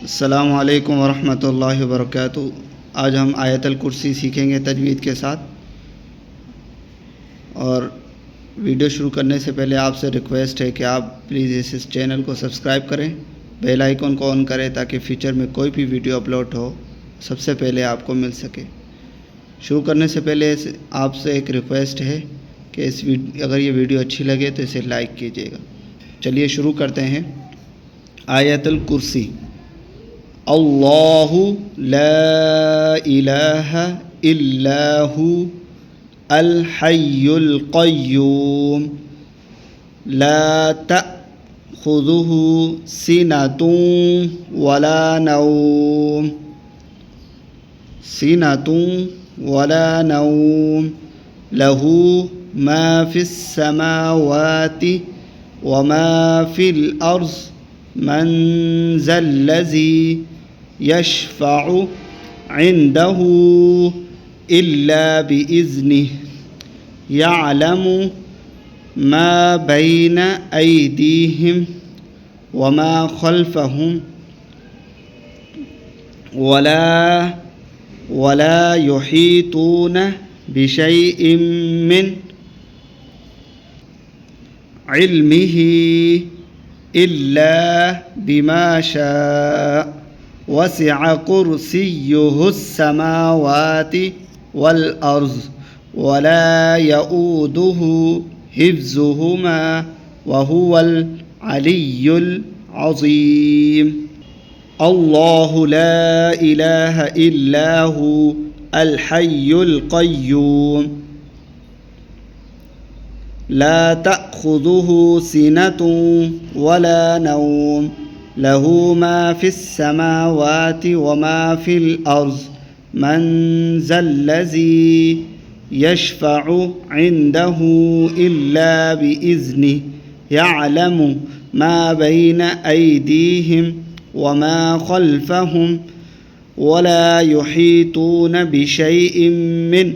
अस्सलामु अलैकुम वरहमतुल्लाहि वबरकातुहू। आज हम आयतल कुर्सी सीखेंगे तजवीद के साथ। और वीडियो शुरू करने से पहले आपसे रिक्वेस्ट है कि आप प्लीज़ इस चैनल को सब्सक्राइब करें, बेल आइकन को ऑन करें ताकि फ्यूचर में कोई भी वीडियो अपलोड हो सबसे पहले आपको मिल सके। शुरू करने से पहले आपसे एक रिक्वेस्ट है कि अगर ये वीडियो अच्छी लगे तो इसे लाइक कीजिएगा। चलिए शुरू करते हैं। आयतल कुर्सी। अल्लाहु ला इलाहा इल्लाहु अल हय्युल क़य्यूम ला तअख़ुज़ुहु सिनतुन वला नौम लहू मा फ़िस समावाति व मा फ़िल अर्ज़ मन ज़ल्लज़ी यशफ़अु इंदहु इल्ला बिइज़्निहि यअलमु मा बैन अयदीहिम व मा खल्फ़हुम वला युहीतून बिशैइन मिन इल्मिही इल्ला बिमा शाअ वसिअ कुर्सियुहुस समावाति वल अर्ज़ वला यऊदुहु हिफ्ज़ुहुमा वहुवल अलिय्युल अज़ीम। अल्लाहु ला इलाहा इल्लाहु अल हय्युल क़य्यूम ला तअख़ुज़ुहु सिनतुन वला नौम लहू मा फ़िस समावाति व मा फ़िल अर्ज़ मन ज़ल्लज़ी यशफ़अु इंदहु इल्ला बिइज़्निहि यअलमु मा बैन अयदीहिम व मा खल्फ़हुम वला युहीतून बिशैइन मिन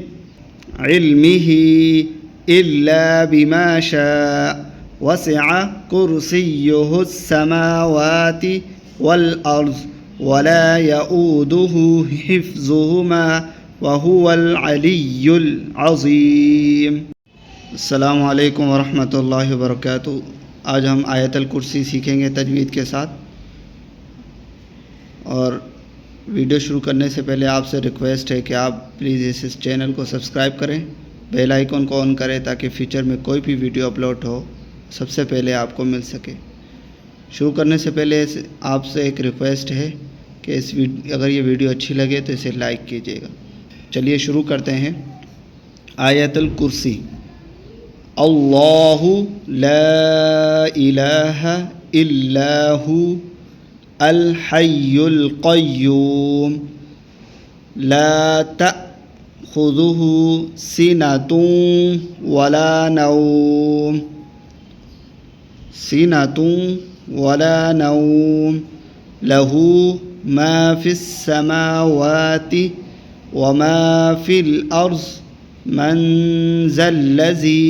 इल्मिही इल्ला बिमा शाअ वसिअ कुर्सियुहुस समावाति वल अर्ज़ वला यऊदुहु हिफ्ज़ुहुमा वहुवल अलिय्युल अज़ीम। अस्सलामु अलैकुम वरहमतुल्लाहि वबरकातुहू। आज हम आयतल कुर्सी सीखेंगे तजवीद के साथ। और वीडियो शुरू करने से पहले आपसे रिक्वेस्ट है कि आप प्लीज़ इस चैनल को सब्सक्राइब करें, बेल आइकन को ऑन करें ताकि फ्यूचर में कोई भी वीडियो अपलोड हो सबसे पहले आपको मिल सके। शुरू करने से पहले आपसे एक रिक्वेस्ट है कि अगर ये वीडियो अच्छी लगे तो इसे लाइक कीजिएगा। चलिए शुरू करते हैं। आयतल कुर्सी। अल्लाहु ला इलाहा इल्लाहु अल हय्युल क़य्यूम ला तअख़ुज़ुहु सिनतुन वला नौम लहू मा फ़िस समावाति व मा फ़िल अर्ज़ मन ज़ल्लज़ी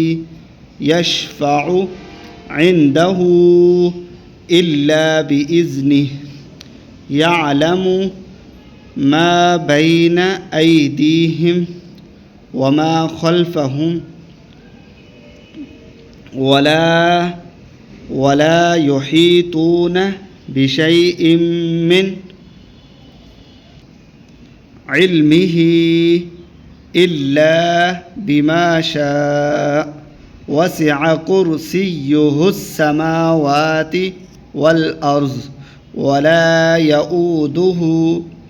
यशफ़अु इंदहु इल्ला बिइज़्निहि यअलमु मा बैन अयदीहिम व मा खल्फ़हुम वला युहीतून बिशैइन मिन इल्मिही इल्ला बिमा शाअ वसिअ कुर्सियुहुस समावाति वल अर्ज़ वला यऊदुहु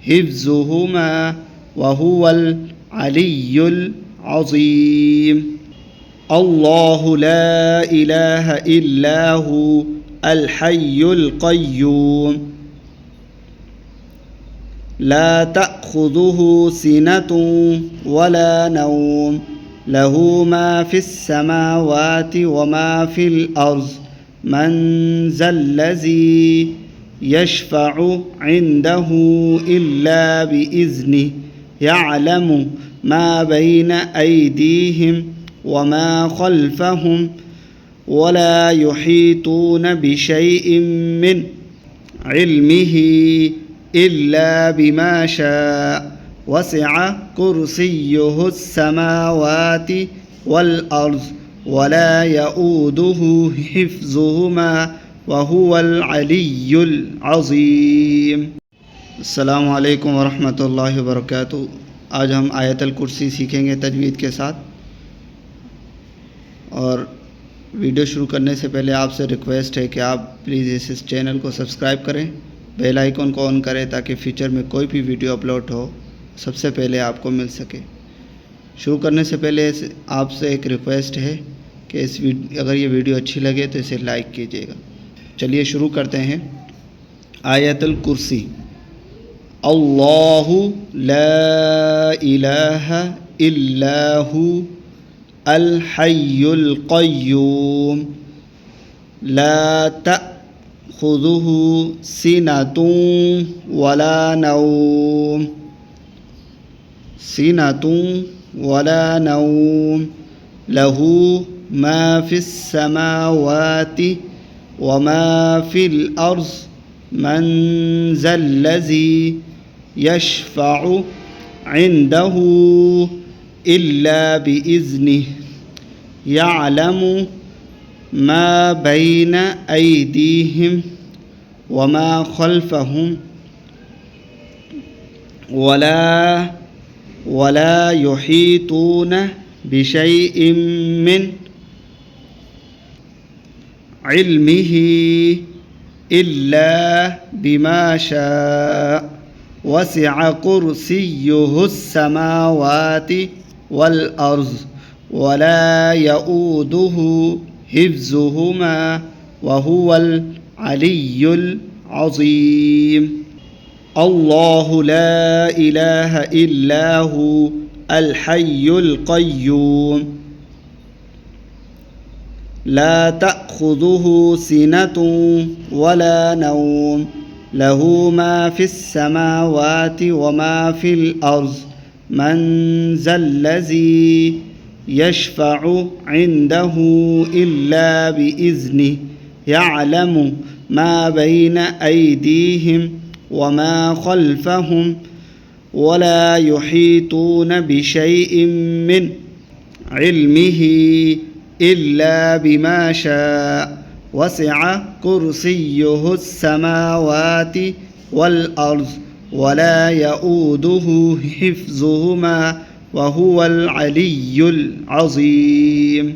हिफ्ज़ुहुमा वहुवल अलिय्युल अज़ीम। अल्लाहु ला इलाहा इल्लाहु अल हय्युल क़य्यूम ला तअख़ुज़ुहु सिनतुन वला नौम लहू मा फ़िस समावाति व मा फ़िल अर्ज़ मन ज़ल्लज़ी यशफ़अु इंदहु इल्ला बिइज़्निहि यअलमु मा बैन अयदीहिम व मा खल्फ़हुम वला युहीतून बिशैइन मिन इल्मिही इल्ला बिमा शा वसिअ कुर्सियुहु अस्समावाति वल अर्ज़ वला यऊदुहु हिफ्ज़ुहुमा वहुवल अलिय्युल अज़ीम। अस्सलामु अलैकुम वरहमतुल्लाहि वबरकातुहू। आज हम आयतल कुर्सी सीखेंगे तजवीद के साथ। और वीडियो शुरू करने से पहले आपसे रिक्वेस्ट है कि आप प्लीज़ इस चैनल को सब्सक्राइब करें, बेल आइकन को ऑन करें ताकि फ्यूचर में कोई भी वीडियो अपलोड हो सबसे पहले आपको मिल सके। शुरू करने से पहले आपसे एक रिक्वेस्ट है कि अगर ये वीडियो अच्छी लगे तो इसे लाइक कीजिएगा। चलिए शुरू करते हैं। आयतुल कुर्सी। अल्लाहु ला इलाहा इल्लाहु अल हय्युल क़य्यूम ला तअख़ुज़ुहु सिनतुन वला नौम लहू मा फ़िस समावाति व मा फ़िल अर्ज़ मन ज़ल्लज़ी यशफ़अु इन्दहु इल्ला बिइज़्निहि यअलमु मा बैन अयदीहिम व मा खल्फ़हुम वला युहीतून बिशैइन मिन इल्मिही इल्ला बिमा शाअ वसिअ कुर्सियुहु अस्समावाति वल अर्ज़ वला यऊदुहु हिफ्ज़ुहुमा वहुवल अलिय्युल अज़ीम। अल्लाहु ला इलाहा इल्लाहु अल हय्युल क़य्यूम ला तअख़ुज़ुहु सिनतुन वला नौम लहू मा फ़िस समावाति व मा फ़िल अर्ज़ मन ज़ल्लज़ी यशफ़अु इन्दहु इल्ला बिइज़्निहि यअलमु मा बैन अयदीहिम व मा खल्फ़हुम वला युहीतून बिशैइन मिन इल्मिही इल्ला बिमा शाअ वसिअ कुर्सियुहु अस्समावाति वल अर्ज़ वला यऊदुहु हिफ्ज़ुहुमा वहुवल अलिय्युल अज़ीम।